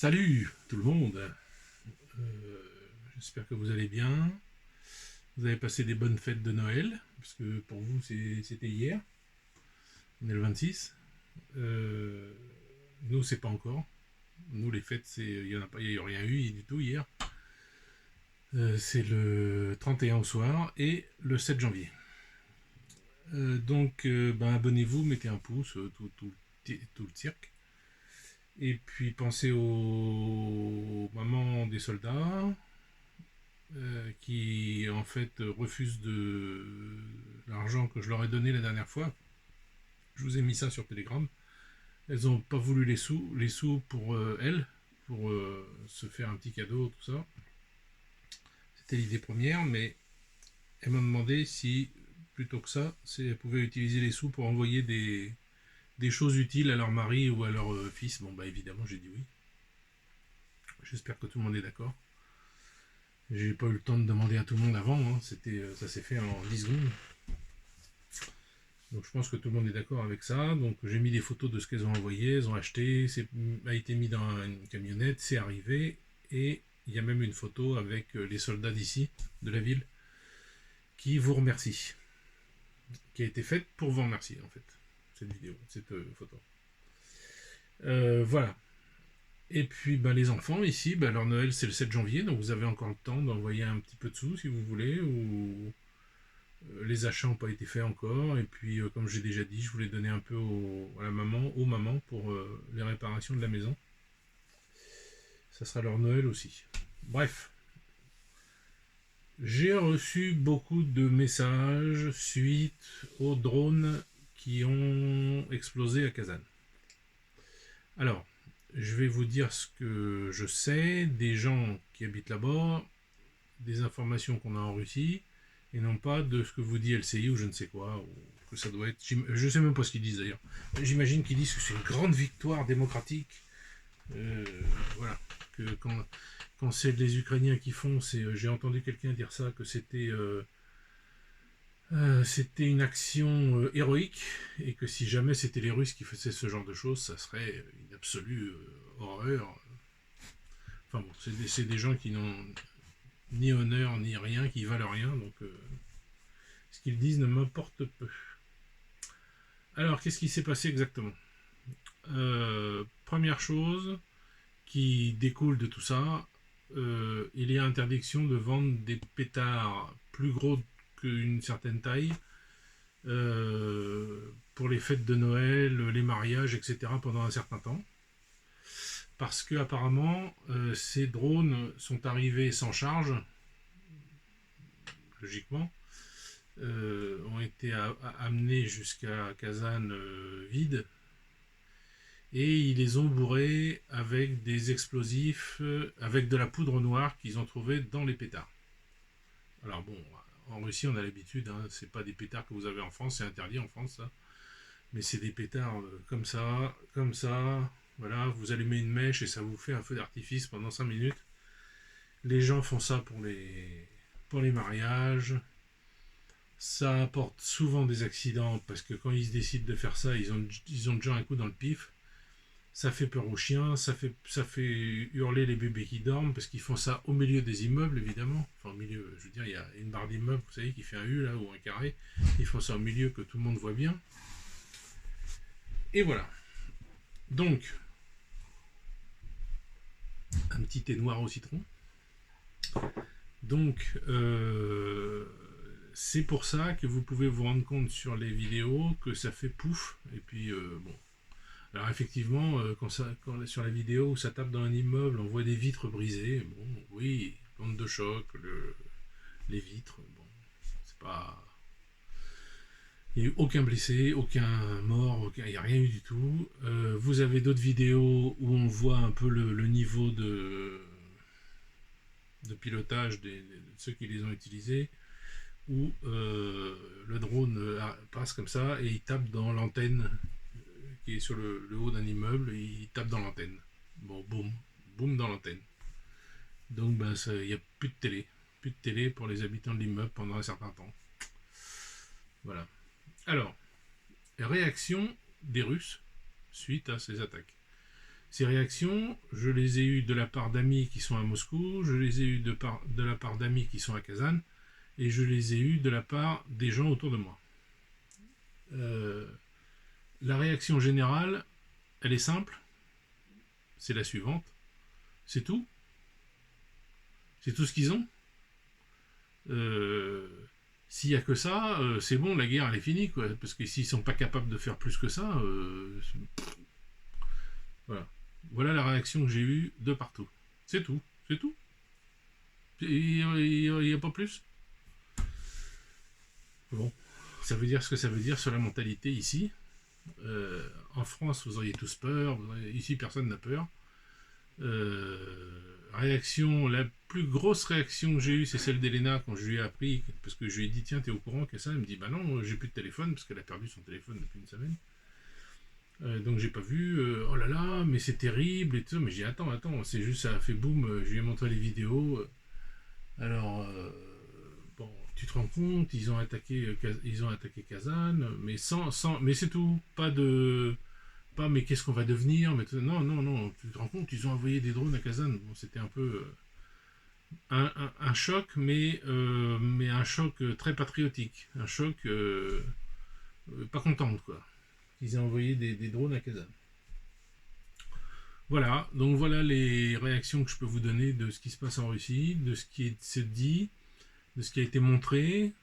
Salut tout le monde. J'espère que vous allez bien. Vous avez passé des bonnes fêtes de Noël, parce que pour vous c'était hier. On est le 26. Nous c'est pas encore. Nous les fêtes il y en a pas, il y a rien eu du tout hier. C'est le 31 au soir et le 7 janvier. Abonnez-vous, mettez un pouce, tout le cirque. Et puis pensez aux mamans des soldats, qui en fait refusent l'argent que je leur ai donné la dernière fois. Je vous ai mis ça sur Telegram. Elles n'ont pas voulu les sous pour elles, pour se faire un petit cadeau, tout ça. C'était l'idée première, mais elles m'ont demandé si, plutôt que ça, elles pouvaient utiliser les sous pour envoyer des choses utiles à leur mari ou à leur fils. Bon, bah évidemment, j'ai dit oui. J'espère que tout le monde est d'accord. J'ai pas eu le temps de demander à tout le monde avant, hein. Ça s'est fait en 10 secondes. Donc je pense que tout le monde est d'accord avec ça. Donc j'ai mis des photos de ce qu'elles ont envoyé, elles ont acheté, a été mis dans une camionnette, c'est arrivé. Et il y a même une photo avec les soldats d'ici, de la ville, qui vous remercient. Qui a été faite pour vous remercier en fait, cette vidéo, cette photo. Voilà. Et puis les enfants ici, leur Noël c'est le 7 janvier, donc vous avez encore le temps d'envoyer un petit peu de sous si vous voulez, ou les achats n'ont pas été faits encore, et puis comme j'ai déjà dit, je voulais donner un peu aux mamans pour les réparations de la maison. Ça sera leur Noël aussi. Bref, j'ai reçu beaucoup de messages suite aux drones qui ont explosé à Kazan. Alors, je vais vous dire ce que je sais des gens qui habitent là-bas, des informations qu'on a en Russie, et non pas de ce que vous dit LCI ou je ne sais quoi, ou que ça doit être. Je ne sais même pas ce qu'ils disent d'ailleurs. J'imagine qu'ils disent que c'est une grande victoire démocratique. Voilà. Que quand c'est les Ukrainiens qui font, j'ai entendu quelqu'un dire ça, que c'était une action héroïque, et que si jamais c'était les Russes qui faisaient ce genre de choses, ça serait une absolue horreur. Enfin bon, c'est des gens qui n'ont ni honneur ni rien, qui valent rien, donc ce qu'ils disent ne m'importe peu. Alors, qu'est-ce qui s'est passé exactement? Première chose qui découle de tout ça, il y a interdiction de vendre des pétards plus gros qu'une certaine taille pour les fêtes de Noël, les mariages, etc. pendant un certain temps. Parce que apparemment, ces drones sont arrivés sans charge, logiquement, ont été amenés jusqu'à Kazan vides, et ils les ont bourrés avec des explosifs, avec de la poudre noire qu'ils ont trouvée dans les pétards. Alors bon, en Russie on a l'habitude, hein, c'est pas des pétards que vous avez en France, c'est interdit en France ça, mais c'est des pétards comme ça, voilà, vous allumez une mèche et ça vous fait un feu d'artifice pendant 5 minutes. Les gens font ça pour les mariages. Ça apporte souvent des accidents parce que quand ils décident de faire ça, ils ont déjà un coup dans le pif. Ça fait peur aux chiens, ça fait hurler les bébés qui dorment parce qu'ils font ça au milieu des immeubles évidemment. Enfin au milieu, je veux dire, il y a une barre d'immeuble, vous savez, qui fait un U là ou un carré. Ils font ça au milieu que tout le monde voit bien. Et voilà. Donc, un petit thé noir au citron. Donc, c'est pour ça que vous pouvez vous rendre compte sur les vidéos que ça fait pouf. Et puis, bon. Alors, effectivement, quand sur la vidéo où ça tape dans un immeuble, on voit des vitres brisées. Bon, oui, l'onde de choc, les vitres. Bon, c'est pas. Il n'y a eu aucun blessé, aucun mort, il n'y a rien eu du tout. Vous avez d'autres vidéos où on voit un peu le niveau de pilotage de ceux qui les ont utilisés, où le drone passe comme ça et il tape dans l'antenne qui est sur le haut d'un immeuble, et il tape dans l'antenne. Bon, boum, boum dans l'antenne. Donc il n'y a plus de télé pour les habitants de l'immeuble pendant un certain temps. Voilà. Alors, réaction des Russes suite à ces attaques. Ces réactions, je les ai eues de la part d'amis qui sont à Moscou, je les ai eues de la part d'amis qui sont à Kazan, et je les ai eues de la part des gens autour de moi. Euh, la réaction générale, elle est simple, c'est la suivante, c'est tout, c'est tout ce qu'ils ont. Euh, S'il n'y a que ça, c'est bon, la guerre elle est finie, quoi. Parce que s'ils sont pas capables de faire plus que ça, voilà. Voilà la réaction que j'ai eue de partout. C'est tout, c'est tout. Il n'y a pas plus. Bon, ça veut dire ce que ça veut dire sur la mentalité ici. En France, vous auriez tous peur. Ici, personne n'a peur. Réaction, la plus grosse réaction que j'ai eue, c'est celle d'Elena quand je lui ai appris, parce que je lui ai dit tiens, t'es au courant qu'elle ça? Elle me dit bah non, j'ai plus de téléphone parce qu'elle a perdu son téléphone depuis une semaine. Donc j'ai pas vu, oh là là, mais c'est terrible et tout. Mais j'ai dit attends, c'est juste ça a fait boum, je lui ai montré les vidéos. Alors bon, tu te rends compte, ils ont attaqué Kazan, mais mais c'est tout, pas mais qu'est-ce qu'on va devenir, mais non, tu te rends compte, ils ont envoyé des drones à Kazan. Bon, c'était un peu un choc, mais un choc très patriotique, un choc pas contente quoi. Ils ont envoyé des drones à Kazan. Voilà, donc voilà les réactions que je peux vous donner de ce qui se passe en Russie, de ce qui se dit, de ce qui a été montré.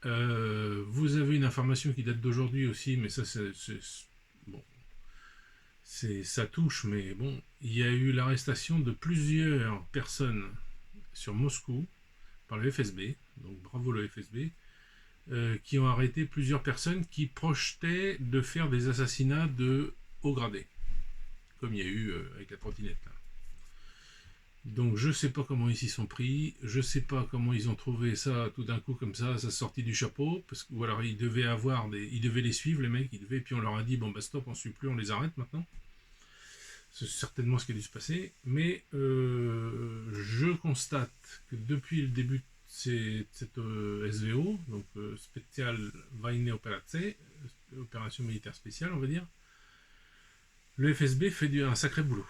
Vous avez une information qui date d'aujourd'hui aussi, mais ça, bon, ça touche, mais bon, il y a eu l'arrestation de plusieurs personnes sur Moscou par le FSB, donc bravo le FSB, qui ont arrêté plusieurs personnes qui projetaient de faire des assassinats de haut gradé, comme il y a eu avec la trottinette là. Donc je sais pas comment ils s'y sont pris, je sais pas comment ils ont trouvé ça tout d'un coup comme ça sortit du chapeau, parce que ou alors ils devaient les suivre les mecs, puis on leur a dit bon bah stop, on suit plus, on les arrête maintenant. C'est certainement ce qui a dû se passer, mais je constate que depuis le début de cette SVO, donc Special Vojny Operace, opération militaire spéciale on va dire, le FSB fait un sacré boulot.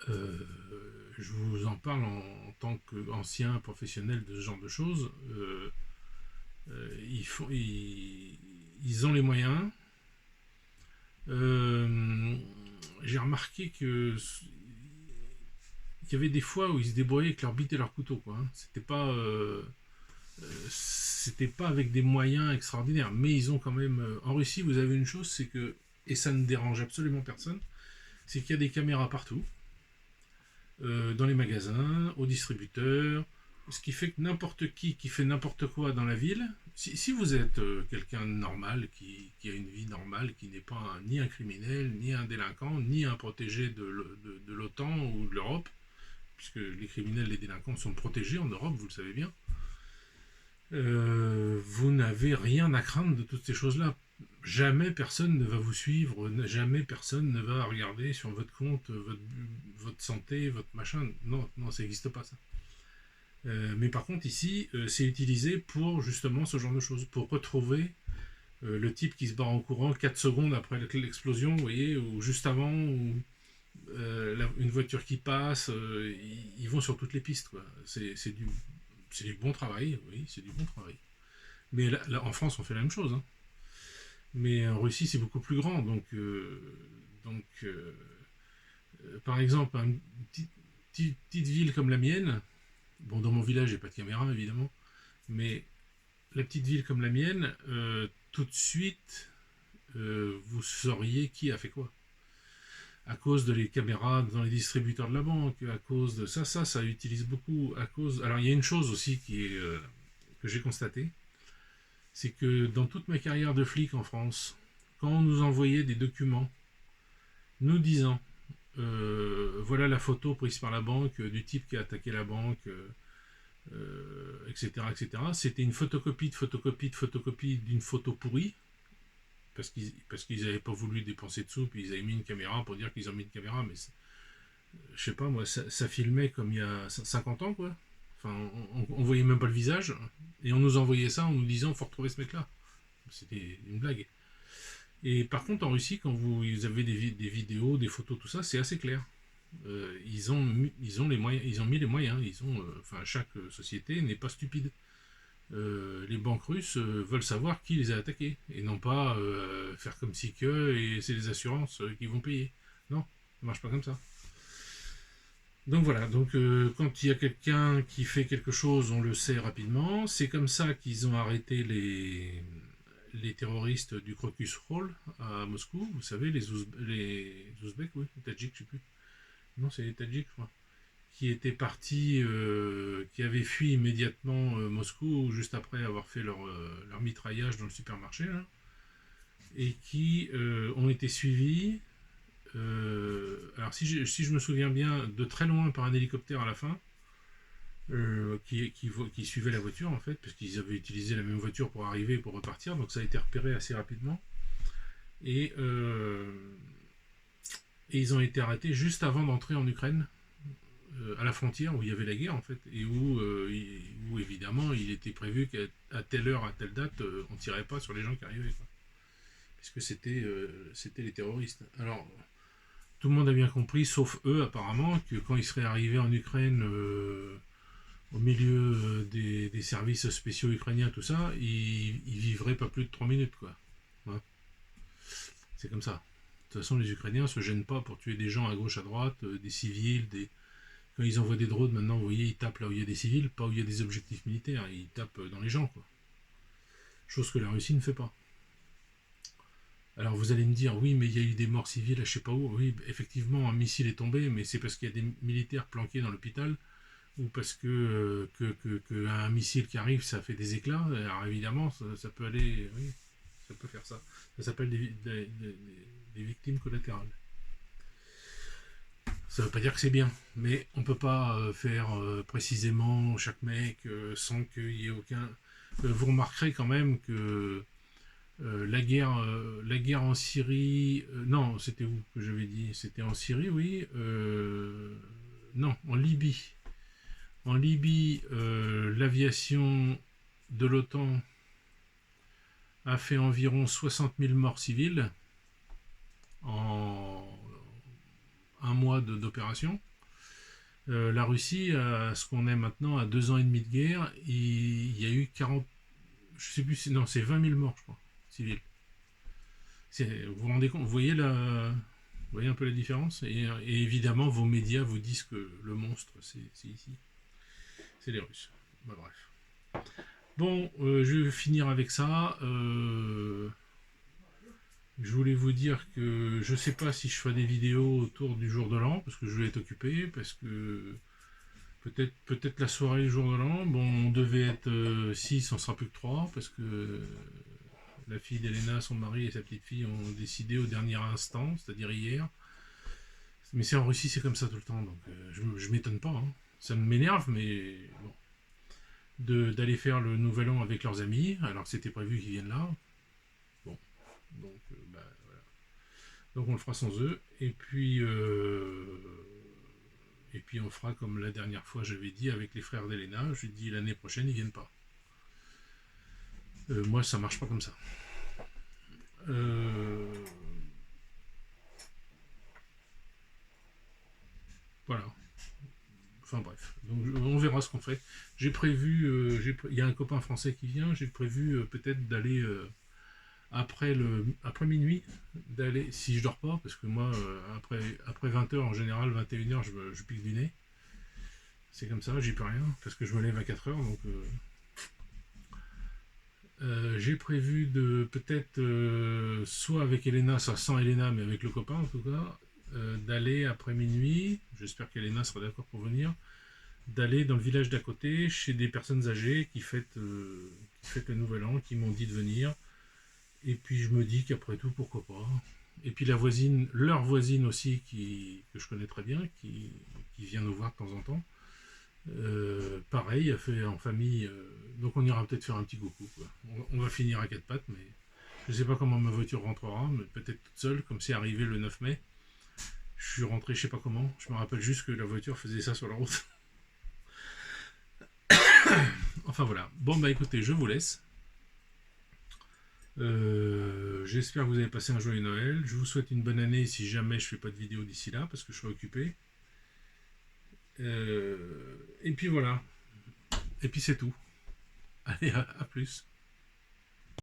Je vous en parle en tant qu'ancien professionnel de ce genre de choses. Ils ont les moyens. J'ai remarqué que il y avait des fois où ils se débrouillaient avec leur bite et leur couteau, quoi. Hein. C'était pas avec des moyens extraordinaires, mais ils ont quand même. En Russie, vous avez une chose, c'est que, et ça ne dérange absolument personne, c'est qu'il y a des caméras partout. Dans les magasins, aux distributeurs, ce qui fait que n'importe qui fait n'importe quoi dans la ville, si vous êtes quelqu'un de normal, qui a une vie normale, qui n'est pas ni un criminel, ni un délinquant, ni un protégé de l'OTAN ou de l'Europe, puisque les criminels, les délinquants sont protégés en Europe, vous le savez bien, vous n'avez rien à craindre de toutes ces choses-là. Jamais personne ne va vous suivre, jamais personne ne va regarder sur votre compte, votre santé, votre machin. Non, ça n'existe pas ça. Mais par contre ici, c'est utilisé pour justement ce genre de choses, pour retrouver le type qui se barre en courant 4 secondes après l'explosion, vous voyez, ou juste avant, ou une voiture qui passe, ils vont sur toutes les pistes, quoi. C'est du bon travail, oui, c'est du bon travail. Mais là, en France, on fait la même chose, hein. Mais en Russie, c'est beaucoup plus grand. Donc par exemple, une petite ville comme la mienne, bon, dans mon village, j'ai pas de caméra, évidemment, mais la petite ville comme la mienne, tout de suite, vous sauriez qui a fait quoi. À cause de les caméras dans les distributeurs de la banque, à cause de ça utilise beaucoup. Alors, il y a une chose aussi que j'ai constatée, c'est que dans toute ma carrière de flic en France, quand on nous envoyait des documents nous disant voilà la photo prise par la banque du type qui a attaqué la banque, etc., c'était une photocopie d'une photo pourrie, parce qu'ils n'avaient pas voulu dépenser de sous, puis ils avaient mis une caméra pour dire qu'ils ont mis une caméra, mais je sais pas, moi, ça filmait comme il y a 50 ans, quoi. Enfin, on voyait même pas le visage, et on nous envoyait ça en nous disant faut retrouver ce mec-là. C'était une blague. Et par contre, en Russie, quand vous avez des vidéos, des photos, tout ça, c'est assez clair. Ils ont les moyens, ils ont mis les moyens. Enfin, chaque société n'est pas stupide. Les banques russes veulent savoir qui les a attaqués et non pas faire comme si que et c'est les assurances qui vont payer. Non, ça marche pas comme ça. Donc voilà, donc quand il y a quelqu'un qui fait quelque chose, on le sait rapidement. C'est comme ça qu'ils ont arrêté les terroristes du Crocus Hall à Moscou. Vous savez, les Ouzbeks, oui, les Tadjiks, je sais plus. Non, c'est les Tadjiks, je crois. Qui étaient partis, qui avaient fui immédiatement Moscou juste après avoir fait leur mitraillage dans le supermarché, là, et qui ont été suivis. Alors si je me souviens bien, de très loin par un hélicoptère à la fin, qui suivait la voiture en fait, parce qu'ils avaient utilisé la même voiture pour arriver et pour repartir, donc ça a été repéré assez rapidement. Et, euh, et ils ont été arrêtés juste avant d'entrer en Ukraine, à la frontière où il y avait la guerre en fait, et où évidemment il était prévu qu'à telle heure, à telle date, on ne tirait pas sur les gens qui arrivaient, quoi. Puisque c'était les terroristes. Alors, tout le monde a bien compris, sauf eux apparemment, que quand ils seraient arrivés en Ukraine, au milieu des services spéciaux ukrainiens, tout ça, ils vivraient pas plus de 3 minutes, quoi. Ouais. C'est comme ça. De toute façon, les Ukrainiens se gênent pas pour tuer des gens à gauche, à droite, des civils, quand ils envoient des drones, maintenant, vous voyez, ils tapent là où il y a des civils, pas où il y a des objectifs militaires, ils tapent dans les gens, quoi. Chose que la Russie ne fait pas. Alors vous allez me dire, oui, mais il y a eu des morts civiles, je sais pas où. Oui, effectivement, un missile est tombé, mais c'est parce qu'il y a des militaires planqués dans l'hôpital, ou parce que un missile qui arrive, ça fait des éclats. Alors évidemment, ça peut aller, oui, ça peut faire ça. Ça s'appelle des victimes collatérales. Ça veut pas dire que c'est bien, mais on peut pas faire précisément chaque mec sans qu'il y ait aucun. Vous remarquerez quand même que la guerre en Syrie, non, c'était où que j'avais dit? C'était en Syrie, oui. Non, en Libye. En Libye, l'aviation de l'OTAN a fait environ 60 000 morts civiles en un mois d'opération. La Russie, à ce qu'on est maintenant, à 2 ans et demi de guerre, il y a eu 40, je sais plus, non, c'est 20 000 morts, je crois, civils. Vous vous rendez compte, vous voyez un peu la différence, et évidemment, vos médias vous disent que le monstre, c'est ici. C'est les Russes. Bah, bref. Bon, je vais finir avec ça. Je voulais vous dire que je sais pas si je ferai des vidéos autour du jour de l'an, parce que je vais être occupé, parce que peut-être la soirée le jour de l'an. Bon, on devait être 6, on sera plus que 3, parce que la fille d'Elena, son mari et sa petite fille ont décidé au dernier instant, c'est-à-dire hier. Mais c'est en Russie, c'est comme ça tout le temps, donc je m'étonne pas, hein. Ça m'énerve, mais bon. D'aller faire le nouvel an avec leurs amis, alors que c'était prévu qu'ils viennent là. Bon, donc bah, voilà. Donc on le fera sans eux, et puis on fera comme la dernière fois j'avais dit avec les frères d'Elena, je lui ai dit l'année prochaine ils viennent pas. Moi ça marche pas comme ça. Voilà. Enfin bref, donc on verra ce qu'on fait. J'ai prévu, il y a un copain français qui vient, j'ai prévu peut-être d'aller après minuit, d'aller, si je dors pas, parce que moi, après 20h en général, 21h, je pique du nez. C'est comme ça, j'y peux rien, parce que je me lève à 4h, donc j'ai prévu de peut-être, soit avec Elena, soit sans Elena, mais avec le copain en tout cas, d'aller après minuit, j'espère qu'Elena sera d'accord pour venir, d'aller dans le village d'à côté, chez des personnes âgées qui fêtent le nouvel an, qui m'ont dit de venir. Et puis je me dis qu'après tout, pourquoi pas. Et puis leur voisine aussi, que je connais très bien, qui vient nous voir de temps en temps, pareil, a fait en famille. Donc on ira peut-être faire un petit coucou, quoi. On va finir à quatre pattes, mais je sais pas comment ma voiture rentrera, mais peut-être toute seule, comme c'est arrivé le 9 mai. Je suis rentré, je sais pas comment. Je me rappelle juste que la voiture faisait ça sur la route. Enfin voilà. Bon bah écoutez, je vous laisse. J'espère que vous avez passé un joyeux Noël. Je vous souhaite une bonne année si jamais je fais pas de vidéo d'ici là, parce que je serai occupé. Et puis voilà. Et puis c'est tout. Allez, à plus.